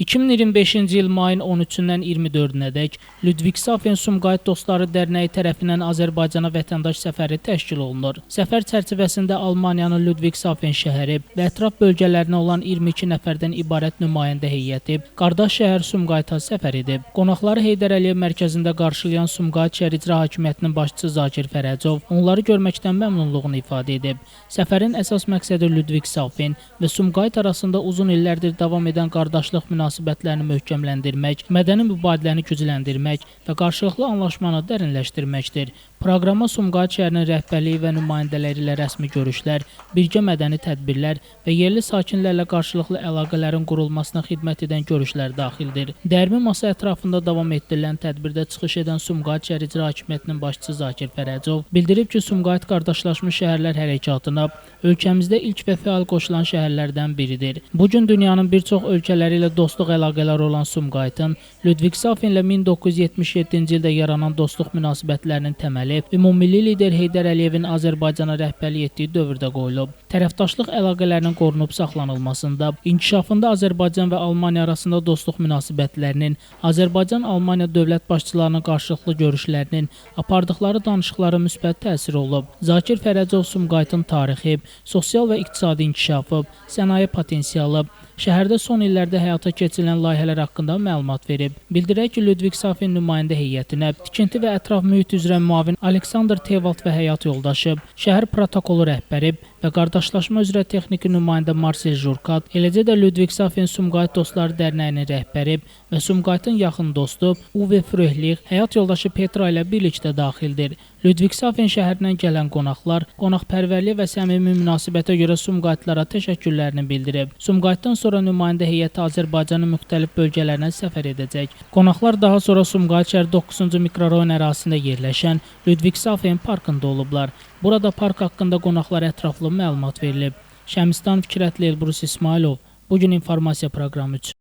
2025-ci il mayın 13-dən 24-nədək Ludwigshafen-Sumqayıt Dostları Dərnəyi tərəfindən Azərbaycana vətəndaş səfəri təşkil olunur. Səfər çərçivəsində Almaniyanın Ludwigshafen şəhəri və ətraf bölgələrinə olan 22 nəfərdən ibarət nümayəndə heyəti qardaş şəhər Sumqayıta səfər edib. Qonaqları Heydər Əliyev mərkəzində qarşılayan Sumqayıt şəhər İcra Hakimiyyətinin başçısı Zakir Fərəcov onları görməkdən məmnunluğunu ifadə edib. Səfərin əsas məqsədi Ludwigshafen və Sumqayıt arasında uzun illərdir davam edən qardaşlıq münasibətlərini möhkəmləndirmək, mədəni mübadiləni gücləndirmək və qarşılıqlı anlaşmanı dərinləşdirməkdir. Proqrama Sumqayıt şəhərinin rəhbərliyi və nümayəndələri ilə rəsmi görüşlər, birgə mədəni tədbirlər və yerli sakinlərlə qarşılıqlı əlaqələrin qurulmasına xidmət edən görüşlər daxildir. Dərmi masa ətrafında davam etdirilən tədbirdə çıxış edən Sumqayıt şəhər İcra Hakimiyyətinin başçısı Zakir Fərəcov bildirib ki, Sumqayıt qardaşlaşmış şəhərlər hərəkatına ölkəmizdə ilk və fəal qoşulan şəhərlərdən biridir. Bu gün dünyanın bir çox ölkələri ilə dostluq əlaqələri olan Sumqayıtın Ludwigshafen ilə 1977-ci ildə yaranan dostluq münasibətlərinin təməli ümummilli lider Heydər Əliyevin Azərbaycana rəhbərlik etdiyi dövrdə qoyulub. Tərəfdaşlıq əlaqələrinin qorunub saxlanılmasında, inkişafında Azərbaycan və Almaniya arasında dostluq münasibətlərinin, Azərbaycan-Almaniya dövlət başçılarının qarşılıqlı görüşlərinin, apardıqları danışıqlara müsbət təsir olub. Zakir Fərəcov Sumqayıtın tarixi, sosial və iqtisadi inkişafı, sənaye potensialı, şəhərdə son illərdə həyata keçirilən layihələr haqqında məlumat verib. Bildirək ki, Ludwigshafen nümayəndə heyətinə tikinti və ətraf mühit üzrə müavin Aleksandr Tevald və həyat yoldaşı, şəhər protokolu rəhbəri və qardaşlaşma üzrə texniki nümayəndə Marsel Jurkat, eləcə də Ludwigshafen-Sumqayıt Dostları Dərnəyinin rəhbəri və Sumqayıtın yaxın dostu Uwe Fröhlich, həyat yoldaşı Petra ilə birlikdə daxildir. Ludwigshafen şəhərindən gələn qonaqlar qonaqpərvərlik və səmimi münasibətə görə Sumqayıtlara təşəkkürlərini bildirib. Sumqayıtdan sonra nümayəndə heyəti Azərbaycanın müxtəlif bölgələrinə səfər edəcək. Qonaqlar daha sonra Sumqayıt şəhər 9-cu mikrorayon ərazisində yerləşən Ludwigshafen parkında olublar. Burada park haqqında qonaqlara ətraflı məlumat verilib. Şəmistan Fikrətli Elbrus İsmailov, Bugün informasiya proqramı üçün.